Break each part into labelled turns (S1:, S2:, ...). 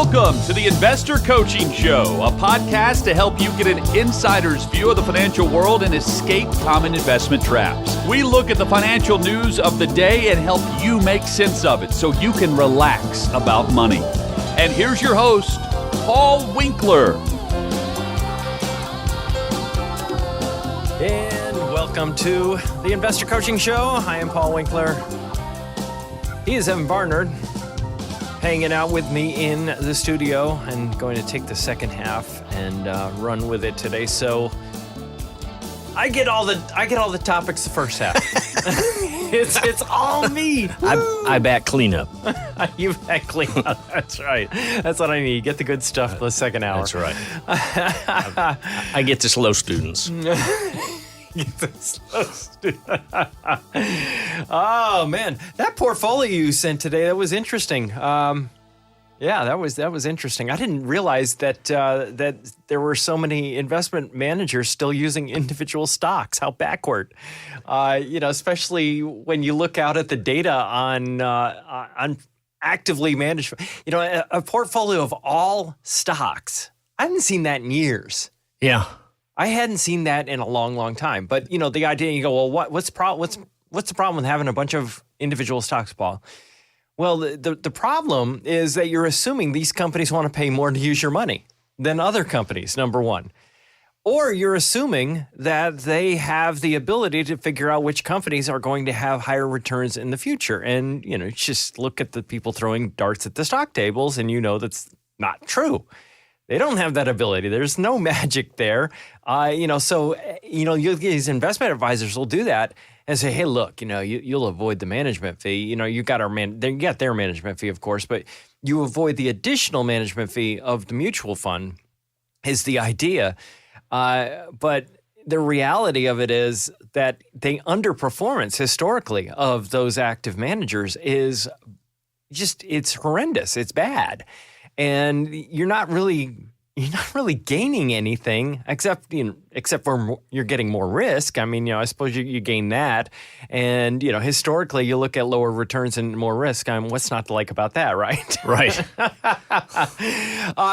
S1: Welcome to the Investor Coaching Show, a podcast to help you get an insider's view of the financial world and escape common investment traps. We look at the financial news of the day and help you make sense of it so you can relax about money. And here's your host, Paul Winkler.
S2: And welcome to the Investor Coaching Show. I am Paul Winkler. He is Evan Barnard, hanging out with me in the studio and going to take the second half and run with it today. So I get all the topics the first half. It's all me.
S3: I back cleanup.
S2: You back cleanup. That's right. That's what I need. Get the good stuff the second hour.
S3: That's right. I get the slow students.
S2: Oh man, that portfolio you sent today, that was interesting. Yeah, that was interesting. I didn't realize that that there were so many investment managers still using individual stocks. How backward, especially when you look out at the data on actively managed. A portfolio of all stocks. I haven't seen that in years.
S3: Yeah.
S2: I hadn't seen that in a long, long time. But, the idea, you go, well, what's the problem with having a bunch of individual stocks, Paul? Well, the problem is that you're assuming these companies want to pay more to use your money than other companies, number one. Or you're assuming that they have the ability to figure out which companies are going to have higher returns in the future. And, just look at the people throwing darts at the stock tables and that's not true. They don't have that ability. There's no magic there. These investment advisors will do that and say, hey, look, you'll avoid the management fee. You got their management fee, of course, but you avoid the additional management fee of the mutual fund is the idea. But the reality of it is that the underperformance historically of those active managers is it's horrendous. It's bad. And you're not really gaining anything except for you're getting more risk. I mean, I suppose you gain that. And, historically, you look at lower returns and more risk. What's not to like about that, right?
S3: Right.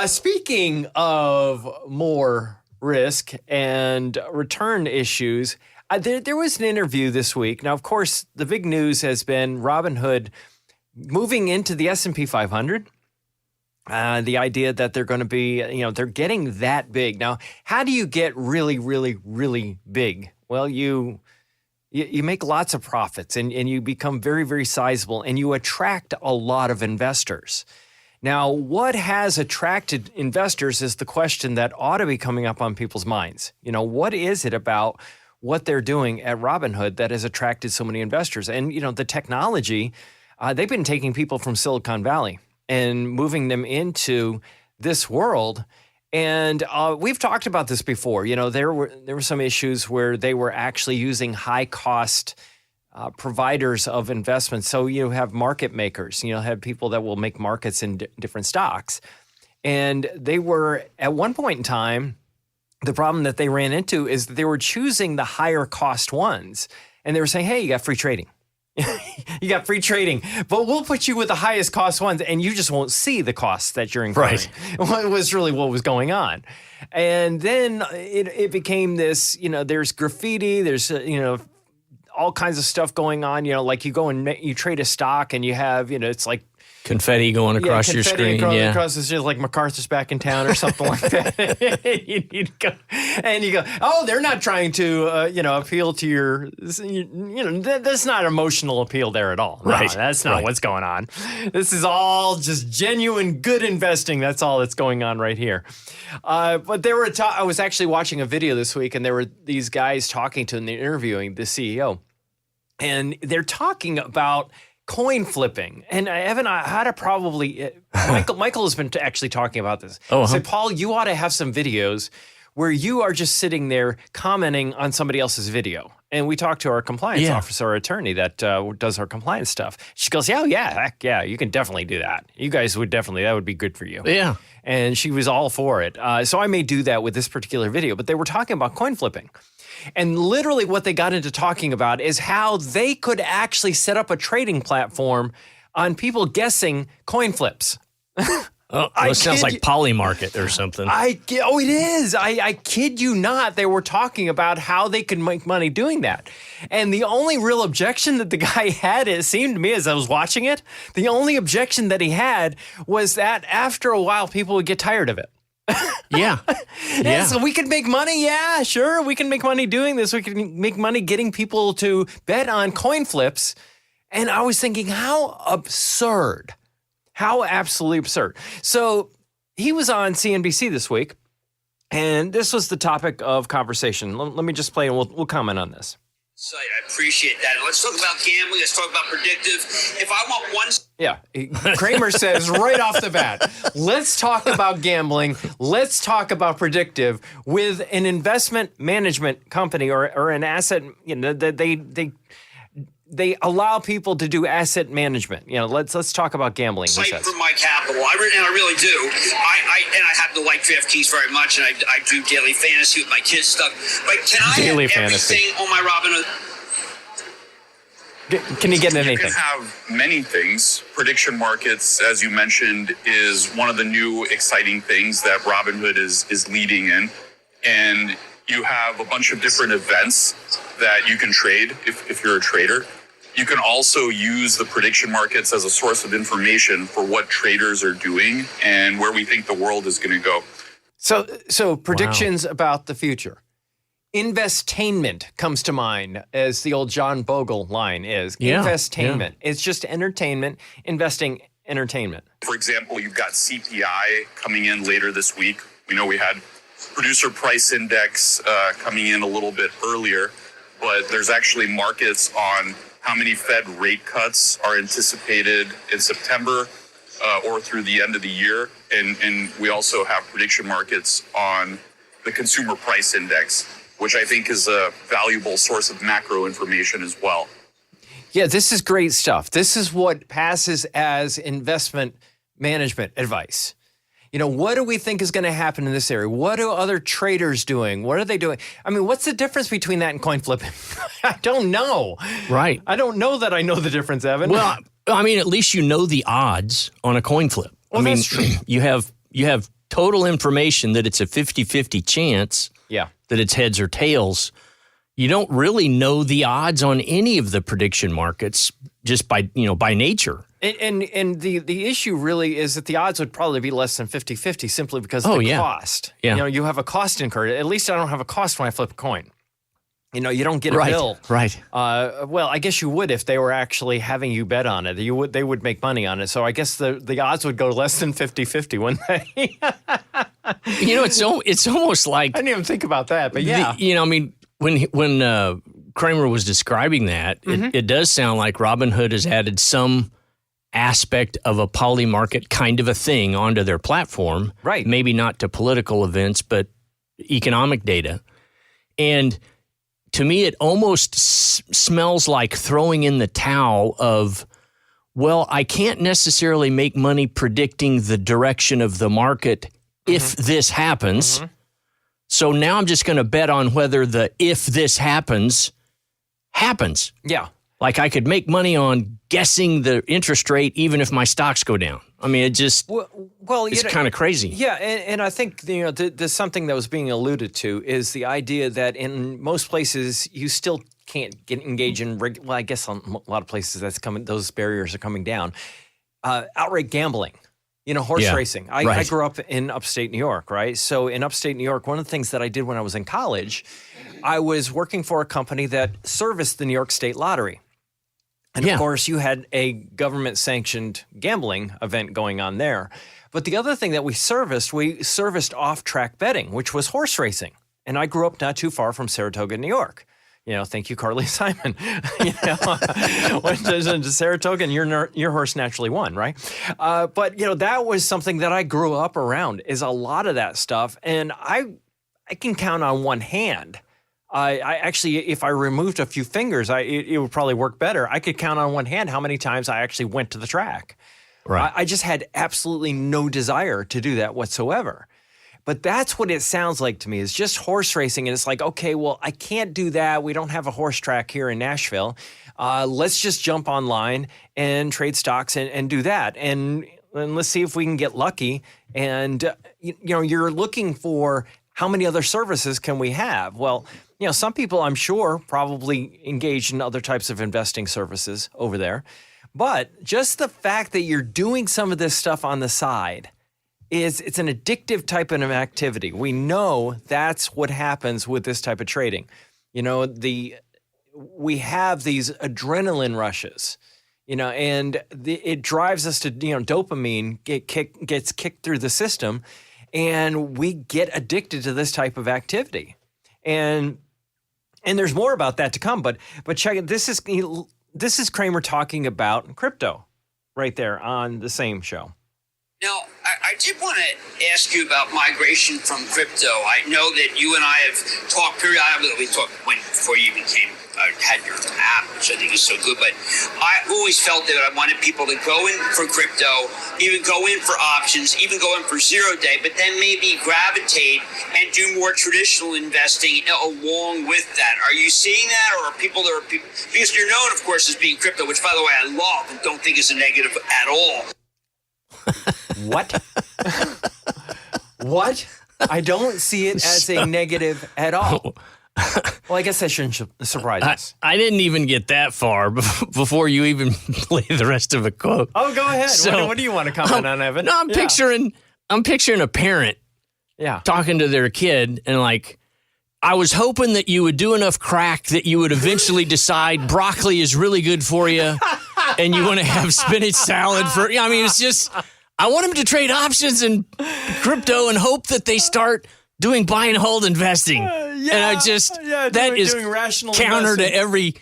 S2: Speaking of more risk and return issues, there was an interview this week. Now, of course, the big news has been Robinhood moving into the S&P 500. The idea that they're going to be, they're getting that big. Now, how do you get really, really, really big? Well, you make lots of profits and you become very, very sizable and you attract a lot of investors. Now, what has attracted investors is the question that ought to be coming up on people's minds. What is it about what they're doing at Robinhood that has attracted so many investors? And, the technology, they've been taking people from Silicon Valley and moving them into this world. And we've talked about this before. There were some issues where they were actually using high-cost providers of investments. So you have market makers, have people that will make markets in different stocks. And they were, at one point in time, the problem that they ran into is that they were choosing the higher-cost ones. And they were saying, hey, you got free trading. You got free trading, but we'll put you with the highest cost ones and you just won't see the costs that you're incurring. Right. What was really what was going on. And then it became this, there's graffiti, there's, all kinds of stuff going on, like you go and you trade a stock and you have, it's like
S3: confetti going across your screen.
S2: Across it's just like MacArthur's back in town or something like that. you go, oh, they're not trying to, appeal to your, that's not emotional appeal there at all.
S3: Right.
S2: No, that's not what's going on. This is all just genuine good investing. That's all that's going on right here. But I was actually watching a video this week and there were these guys talking to and they're interviewing the CEO. And they're talking about coin flipping. And Evan, I had to probably, Michael has been actually talking about this.
S3: Oh,
S2: Said, Paul, you ought to have some videos where you are just sitting there commenting on somebody else's video. And we talked to our compliance officer, our attorney that does our compliance stuff. She goes, heck yeah, you can definitely do that. You guys would that would be good for you.
S3: Yeah.
S2: And she was all for it. So I may do that with this particular video. But they were talking about coin flipping. And literally what they got into talking about is how they could actually set up a trading platform on people guessing coin flips.
S3: Oh, well, it sounds like Polymarket or something.
S2: Oh, it is. I kid you not. They were talking about how they could make money doing that. And the only real objection that the guy had, it seemed to me as I was watching it, the only objection that he had was that after a while, people would get tired of it.
S3: Yeah.
S2: So we could make money. Yeah, sure. We can make money doing this. We can make money getting people to bet on coin flips. And I was thinking, how absurd. How absolutely absurd. So he was on CNBC this week, and this was the topic of conversation. Let me just play, and we'll comment on this.
S4: I appreciate that. Let's talk about gambling. Let's talk about predictive. If I want one...
S2: Yeah, Kramer says right off the bat, let's talk about gambling. Let's talk about predictive with an investment management company or an asset, they allow people to do asset management. Let's talk about gambling.
S4: Fight for my capital. I really do. I happen to like DraftKings very much, and I do daily fantasy with my kids stuff. But can I
S2: daily
S4: have
S2: fantasy
S4: everything on my Robinhood?
S2: Can you get anything?
S5: You can have many things. Prediction markets, as you mentioned, is one of the new exciting things that Robinhood is leading in. And you have a bunch of different events that you can trade if you're a trader. You can also use the prediction markets as a source of information for what traders are doing and where we think the world is going to go.
S2: So predictions about the future. Investainment comes to mind as the old John Bogle line is.
S3: Yeah,
S2: Investainment. Yeah. It's just entertainment, investing entertainment.
S5: For example, you've got CPI coming in later this week. We know we had producer price index coming in a little bit earlier, but there's actually markets on how many Fed rate cuts are anticipated in September or through the end of the year. And we also have prediction markets on the consumer price index, which I think is a valuable source of macro information as well.
S2: Yeah, this is great stuff. This is what passes as investment management advice. What do we think is going to happen in this area? What are other traders doing? What are they doing? I mean, what's the difference between that and coin flipping? I don't know.
S3: Right.
S2: I don't know that I know the difference, Evan.
S3: Well, I mean, at least you know the odds on a coin flip.
S2: Well, that's true.
S3: You have total information that it's a 50-50 chance that it's heads or tails. You don't really know the odds on any of the prediction markets just by nature.
S2: And the issue really is that the odds would probably be less than 50-50 simply because of the cost.
S3: Yeah.
S2: You have a cost incurred. At least I don't have a cost when I flip a coin. You don't get a bill.
S3: Right.
S2: Well, I guess you would if they were actually having you bet on it. They would make money on it. So I guess the odds would go less than 50-50, wouldn't they?
S3: It's almost like
S2: I didn't even think about that, but yeah.
S3: When Kramer was describing that, it does sound like Robinhood has added some aspect of a Polymarket kind of a thing onto their platform.
S2: Right.
S3: Maybe not to political events, but economic data. And to me, it almost smells like throwing in the towel of, well, I can't necessarily make money predicting the direction of the market if this happens. So now I'm just going to bet on whether the if this happens.
S2: Yeah.
S3: Like I could make money on guessing the interest rate even if my stocks go down. I mean, it just it's kind of crazy.
S2: Yeah, and I think there's something that was being alluded to is the idea that in most places you still can't engage in I guess on a lot of places those barriers are coming down. Outright gambling. Horse racing. I grew up in upstate New York, right? So in upstate New York, one of the things that I did when I was in college, I was working for a company that serviced the New York State Lottery. And of course, you had a government-sanctioned gambling event going on there. But the other thing that we serviced off-track betting, which was horse racing. And I grew up not too far from Saratoga, New York. Thank you, Carly Simon. Went to Saratoga, and your horse naturally won, right? But that was something that I grew up around. Is a lot of that stuff, and I can count on one hand. I actually, if I removed a few fingers, it would probably work better. I could count on one hand how many times I actually went to the track.
S3: Right.
S2: I just had absolutely no desire to do that whatsoever. But that's what it sounds like to me, is just horse racing. And it's like, okay, well, I can't do that. We don't have a horse track here in Nashville. Let's just jump online and trade stocks and do that. And and let's see if we can get lucky. And, you're looking for how many other services can we have? Well, some people, I'm sure, probably engage in other types of investing services over there. But just the fact that you're doing some of this stuff on the side it's an addictive type of activity. We know that's what happens with this type of trading. We have these adrenaline rushes, and it drives us to, dopamine gets kicked through the system, and we get addicted to this type of activity. And there's more about that to come. But check it. This is Kramer talking about crypto right there on the same show.
S4: Now, I did want to ask you about migration from crypto. I know that you and I have talked periodically. We talked before you had your app, which I think is so good. But I always felt that I wanted people to go in for crypto, even go in for options, even go in for 0-day, but then maybe gravitate and do more traditional investing along with that. Are you seeing that, or are people because you're known, of course, as being crypto, which, by the way, I love and don't think is a negative at all.
S2: What? What? I don't see it as a negative at all. Well, I guess that shouldn't surprise us.
S3: I didn't even get that far before you even play the rest of a quote.
S2: Oh, go ahead.
S3: So,
S2: what do you want to comment on, Evan?
S3: No, I'm picturing a parent talking to their kid and I was hoping that you would do enough crack that you would eventually decide broccoli is really good for you and you want to have spinach salad for, it's just, I want them to trade options and crypto and hope that they start doing buy and hold investing. And I just, that is counter to every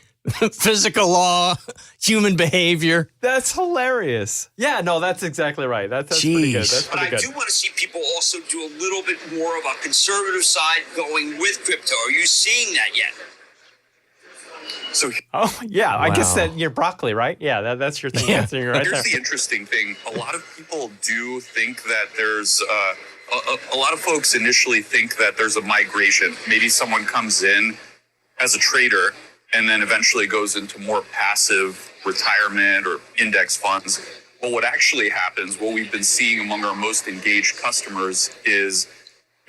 S3: physical law, human behavior.
S2: That's hilarious. Yeah, no, that's exactly right. That's pretty good. That's pretty good.
S4: But I do want to see people also do a little bit more of a conservative side going with crypto. Are you seeing that yet?
S5: So,
S2: I guess that you're broccoli, right? Yeah, that's your thing.
S3: Yeah.
S2: That's right
S5: here's
S2: there.
S5: the interesting thing. A lot of people do think that there's a lot of folks initially think that there's a migration. Maybe someone comes in as a trader and then eventually goes into more passive retirement or index funds. But what actually happens, what we've been seeing among our most engaged customers, is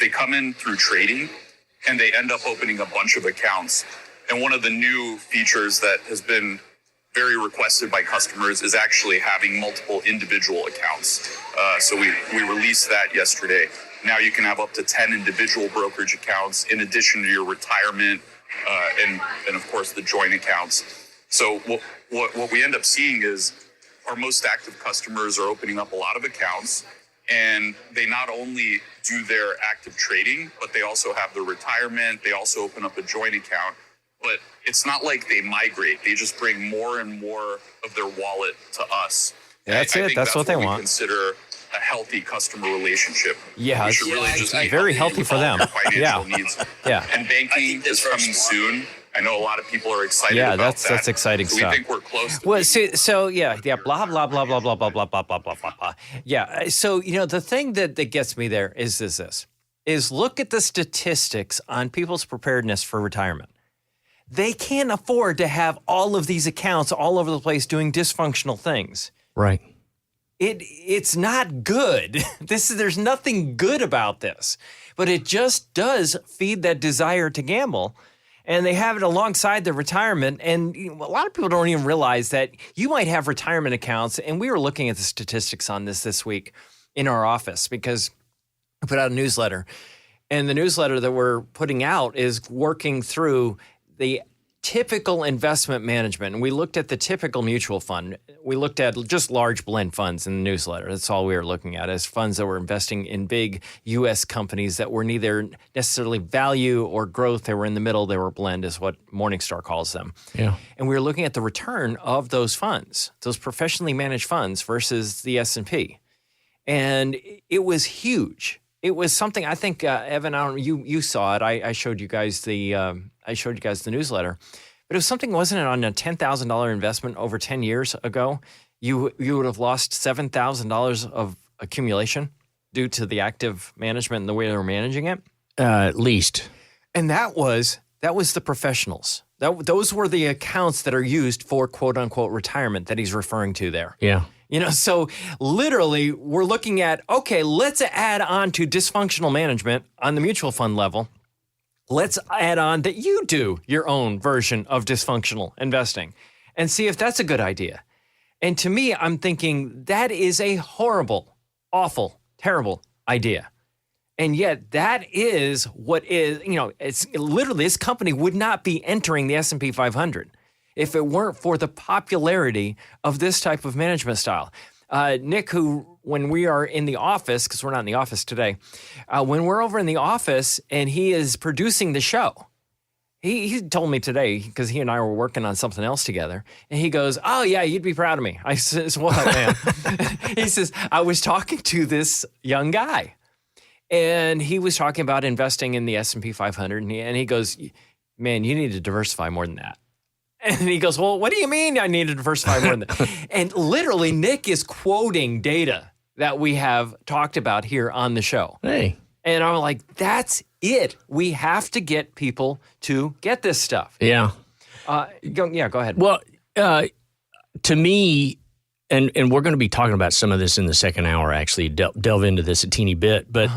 S5: they come in through trading and they end up opening a bunch of accounts. And one of the new features that has been very requested by customers is actually having multiple individual accounts. So we released that yesterday. Now you can have up to 10 individual brokerage accounts in addition to your retirement and of course the joint accounts. So what we end up seeing is our most active customers are opening up a lot of accounts, and they not only do their active trading, but they also have their retirement. They also open up a joint account. But it's not like they migrate. They just bring more and more of their wallet to us.
S2: That's
S5: I
S2: it.
S5: think
S2: That's what they
S5: we
S2: want.
S5: Consider a healthy customer relationship.
S2: Yeah,
S5: we should really just meet
S2: very healthy for them.
S5: Financial needs.
S2: Yeah.
S5: And banking is coming soon. I know a lot of people are excited about that.
S2: That's exciting
S5: so
S2: stuff.
S5: We think we're close to
S2: blah, blah, blah, blah, blah, blah, blah, blah, blah, blah, blah, blah. Yeah, so, the thing that gets me there is this, look at the statistics on people's preparedness for retirement. They can't afford to have all of these accounts all over the place doing dysfunctional things.
S3: Right.
S2: It's not good. There's nothing good about this, but it just does feed that desire to gamble. And they have it alongside their retirement. And a lot of people don't even realize that you might have retirement accounts. And we were looking at the statistics on this week in our office because we put out a newsletter. And the newsletter that we're putting out is working through the typical investment management. And we looked at the typical mutual fund. We looked at just large blend funds in the newsletter. That's all we were looking at, as funds that were investing in big U.S. companies that were neither necessarily value or growth. They were in the middle. They were blend, is what Morningstar calls them.
S3: Yeah.
S2: And we were looking at the return of those funds, those professionally managed funds versus the S&P. And it was huge. It was something, I think, Evan, you saw it. I showed you guys the newsletter, but it was something, wasn't it, on a $10,000 investment over 10 years ago? You would have lost $7,000 of accumulation due to the active management and the way they were managing it.
S3: At least.
S2: And that was the professionals. Those were the accounts that are used for quote unquote retirement that he's referring to there.
S3: Yeah.
S2: So literally we're looking at, okay, let's add on to dysfunctional management on the mutual fund level. Let's add on that you do your own version of dysfunctional investing and see if that's a good idea. And to me, I'm thinking that is a horrible, awful, terrible idea. And yet that is what is, it's literally this company would not be entering the S&P 500 if it weren't for the popularity of this type of management style. Nick, who, when we are in the office, because we're not in the office today, when we're over in the office and he is producing the show, he told me today, because he and I were working on something else together, and he goes, "Oh, yeah, you'd be proud of me." I says, "What, man?" He says, "I was talking to this young guy, and he was talking about investing in the S&P 500, and he goes, 'Man, you need to diversify more than that.'" And he goes, "Well, what do you mean I need to diversify more than that?" And literally, Nick is quoting data that we have talked about here on the show.
S3: Hey.
S2: And I'm like, that's it. We have to get people to get this stuff.
S3: Yeah.
S2: Go ahead.
S3: Well, to me, and we're going to be talking about some of this in the second hour, actually, delve into this a teeny bit. But,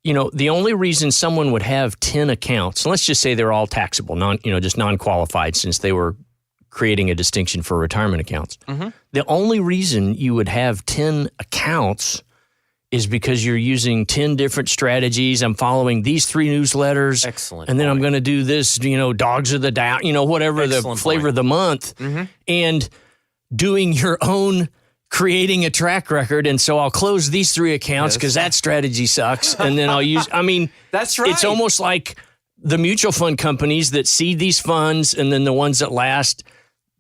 S3: the only reason someone would have 10 accounts, and let's just say they're all taxable, just non-qualified, since they were creating a distinction for retirement accounts. Mm-hmm. The only reason you would have 10 accounts is because you're using 10 different strategies. I'm following these 3 newsletters.
S2: Excellent.
S3: And then I'm going to do this, Dogs of the Dow, whatever
S2: Excellent
S3: the flavor of the month. Mm-hmm. And doing your own, creating a track record. And so I'll close these 3 accounts because that strategy sucks. And then I'll use,
S2: that's right.
S3: It's almost like the mutual fund companies that seed these funds and then the ones that last,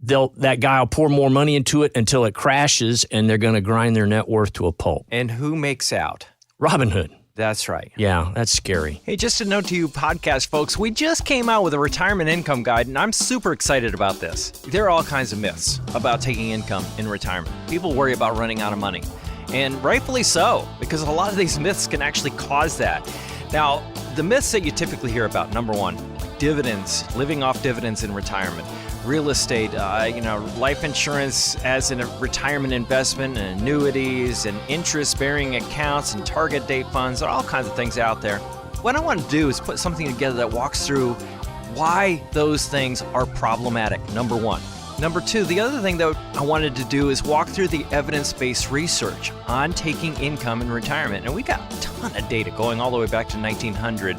S3: that guy will pour more money into it until it crashes, and they're going to grind their net worth to a pulp.
S2: And who makes out?
S3: Robinhood.
S2: That's right.
S3: Yeah, that's scary.
S2: Hey, just a note to you podcast folks, we just came out with a retirement income guide, and I'm super excited about this. There are all kinds of myths about taking income in retirement. People worry about running out of money, and rightfully so, because a lot of these myths can actually cause that. Now, the myths that you typically hear about, number 1, dividends, living off dividends in retirement. Real estate, life insurance as a retirement investment, and annuities, and interest-bearing accounts, and target date funds. There are all kinds of things out there. What I want to do is put something together that walks through why those things are problematic, number 1. Number 2, the other thing that I wanted to do is walk through the evidence-based research on taking income in retirement. And we got a ton of data going all the way back to 1900.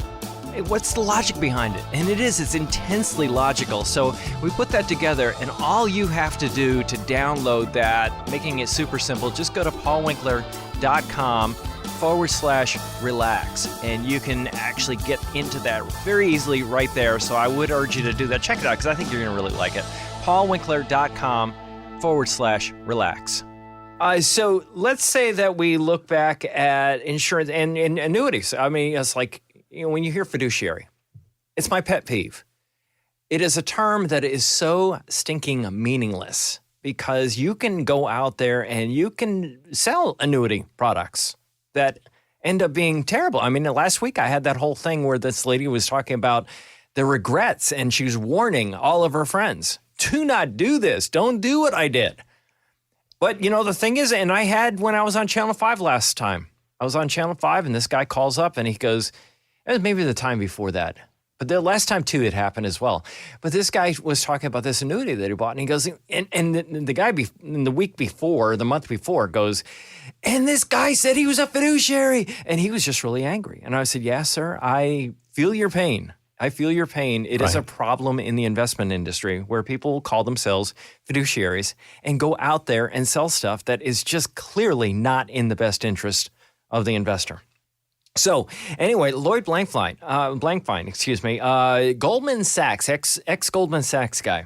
S2: What's the logic behind it? And it's intensely logical. So we put that together, and all you have to do to download that, making it super simple, just go to paulwinkler.com/relax, and you can actually get into that very easily right there. So I would urge you to do that. Check it out, because I think you're going to really like it. paulwinkler.com/relax. So let's say that we look back at insurance and annuities. It's like, when you hear fiduciary, it's my pet peeve. It is a term that is so stinking meaningless because you can go out there and you can sell annuity products that end up being terrible. Last week I had that whole thing where this lady was talking about the regrets, and she was warning all of her friends, do not do this. Don't do what I did. But, the thing is, and I had when I was on Channel 5 last time, I was on Channel 5 and this guy calls up and he goes, it was maybe the time before that, but the last time too it happened as well. But this guy was talking about this annuity that he bought, and he goes, and the guy in the week before, the month before, goes, and this guy said he was a fiduciary, and he was just really angry. And I said, "Yeah, sir, I feel your pain. I feel your pain. It is a problem in the investment industry where people call themselves fiduciaries and go out there and sell stuff that is just clearly not in the best interest of the investor." So anyway, Lloyd Blankfein, Goldman Sachs, ex-Goldman Sachs guy,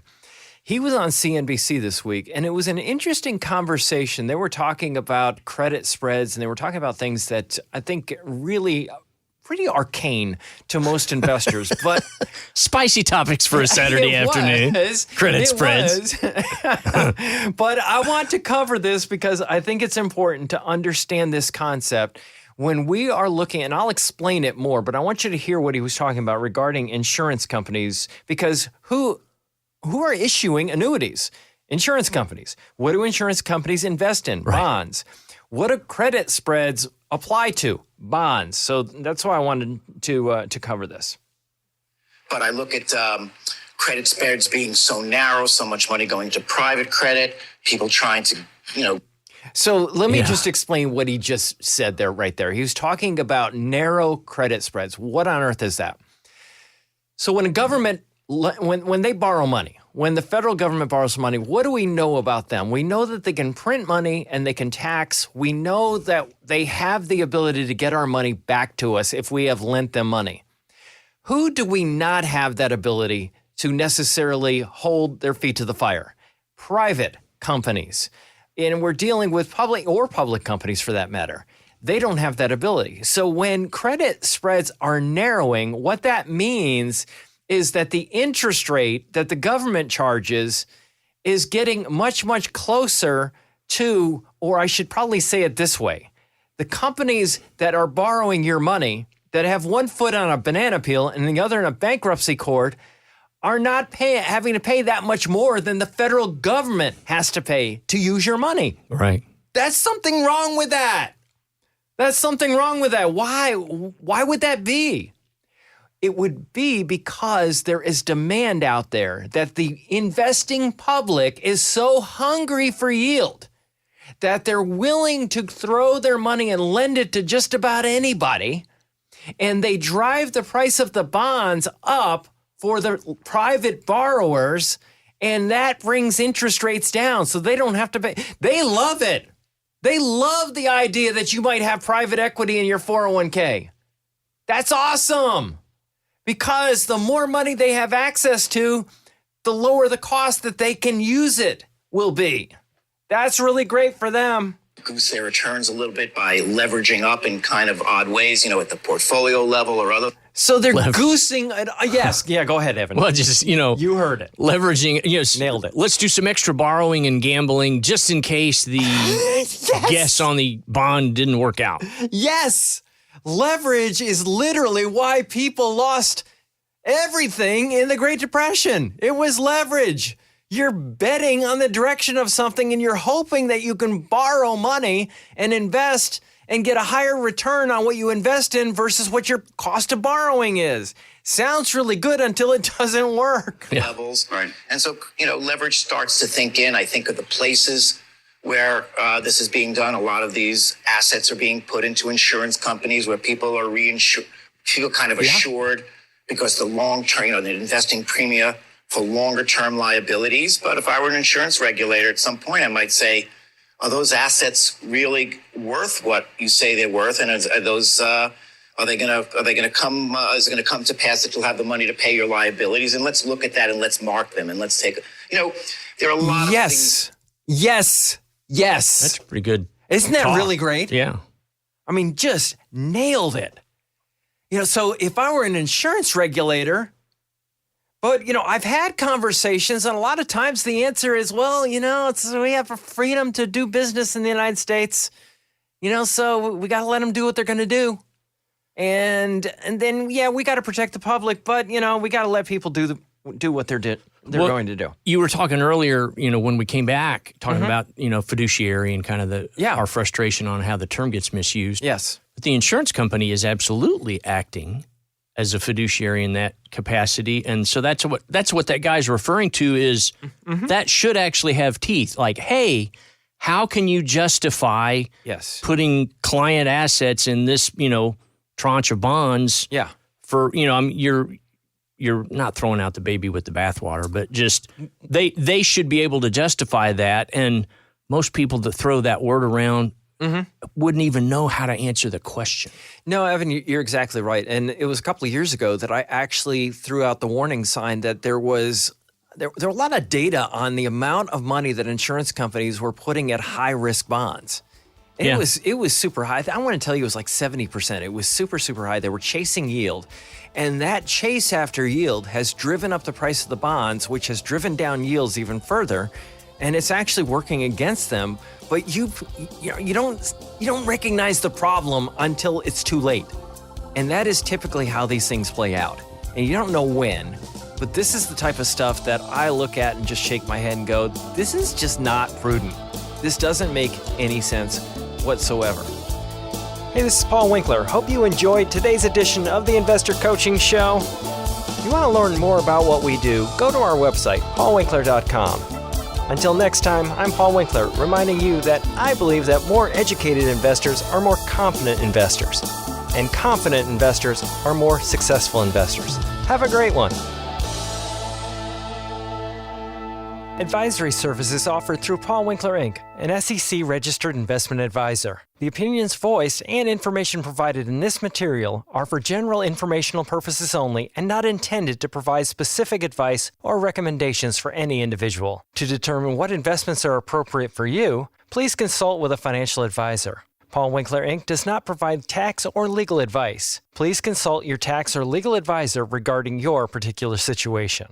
S2: he was on CNBC this week, and it was an interesting conversation. They were talking about credit spreads, and they were talking about things that I think really pretty arcane to most investors, but
S3: spicy topics for a Saturday afternoon. Credit spreads.
S2: But I want to cover this because I think it's important to understand this concept. When we are looking, and I'll explain it more, but I want you to hear what he was talking about regarding insurance companies, because who are issuing annuities? Insurance companies. What do insurance companies invest in?
S3: Right.
S2: Bonds. What do credit spreads apply to? Bonds. So that's why I wanted to cover this.
S6: But I look at credit spreads being so narrow, so much money going to private credit, people trying to,
S2: So let me just explain what he just said there, right there. He was talking about narrow credit spreads. What on earth is that? So when a government, when they borrow money, when the federal government borrows money, what do we know about them? We know that they can print money and they can tax. We know that they have the ability to get our money back to us if we have lent them money. Who do we not have that ability to necessarily hold their feet to the fire? Private companies. And we're dealing with public companies for that matter. They don't have that ability. So when credit spreads are narrowing, what that means is that the interest rate that the government charges is getting much, much closer to, or I should probably say it this way, the companies that are borrowing your money that have one foot on a banana peel and the other in a bankruptcy court are not having to pay that much more than the federal government has to pay to use your money.
S3: Right.
S2: That's something wrong with that. That's something wrong with that. Why? Why would that be? It would be because there is demand out there that the investing public is so hungry for yield that they're willing to throw their money and lend it to just about anybody. And they drive the price of the bonds up for the private borrowers, and that brings interest rates down so they don't have to pay. They love it. They love the idea that you might have private equity in your 401k. That's awesome because the more money they have access to, the lower the cost that they can use it will be. That's really great for them.
S6: goose their returns a little bit by leveraging up in kind of odd ways, at the portfolio level or other.
S2: So they're goosing. Yes. Yeah, go ahead, Evan.
S3: Well, just,
S2: You heard it.
S3: leveraging,
S2: Nailed it.
S3: Let's do some extra borrowing and gambling just in case the guess on the bond didn't work out.
S2: Yes. Leverage is literally why people lost everything in the Great Depression. It was leverage. You're betting on the direction of something and you're hoping that you can borrow money and invest and get a higher return on what you invest in versus what your cost of borrowing is. Sounds really good until it doesn't work.
S6: Levels. Right. And so, leverage starts to think in. I think of the places where this is being done. A lot of these assets are being put into insurance companies where people are feel kind of assured because the long-term, the investing premia for longer-term liabilities. But if I were an insurance regulator at some point, I might say, are those assets really worth what you say they're worth? And are those are they going to come? Is it going to come to pass that you'll have the money to pay your liabilities? And let's look at that and let's mark them and let's take. There are a lot of things.
S2: Yes.
S3: That's pretty good.
S2: Isn't that really great?
S3: Yeah.
S2: I mean, just nailed it. So if I were an insurance regulator, but, I've had conversations, and a lot of times the answer is, well, we have a freedom to do business in the United States, so we got to let them do what they're going to do. And then, we got to protect the public, but, we got to let people do what they're going to do.
S3: You were talking earlier, when we came back, talking about, fiduciary and kind of our frustration on how the term gets misused.
S2: Yes.
S3: But the insurance company is absolutely acting as a fiduciary in that capacity. And so that's what that guy's referring to is that should actually have teeth. Like, hey, how can you justify putting client assets in this, tranche of bonds?
S2: Yeah.
S3: For, you're not throwing out the baby with the bathwater, but just they should be able to justify that. And most people that throw that word around wouldn't even know how to answer the question.
S2: No, Evan, you're exactly right. And it was a couple of years ago that I actually threw out the warning sign that there were a lot of data on the amount of money that insurance companies were putting at high-risk bonds. And it was super high. I want to tell you it was like 70%. It was super, super high. They were chasing yield. And that chase after yield has driven up the price of the bonds, which has driven down yields even further. And it's actually working against them. But you don't recognize the problem until it's too late. And that is typically how these things play out. And you don't know when, But this is the type of stuff that I look at and just shake my head and go, this is just not prudent. This doesn't make any sense whatsoever. Hey, this is Paul Winkler. Hope you enjoyed today's edition of the Investor Coaching Show. If you want to learn more about what we do, go to our website, paulwinkler.com. Until next time, I'm Paul Winkler, reminding you that I believe that more educated investors are more confident investors, and confident investors are more successful investors. Have a great one. Advisory services offered through Paul Winkler, Inc., an SEC-registered investment advisor. The opinions voiced and information provided in this material are for general informational purposes only and not intended to provide specific advice or recommendations for any individual. To determine what investments are appropriate for you, please consult with a financial advisor. Paul Winkler, Inc. does not provide tax or legal advice. Please consult your tax or legal advisor regarding your particular situation.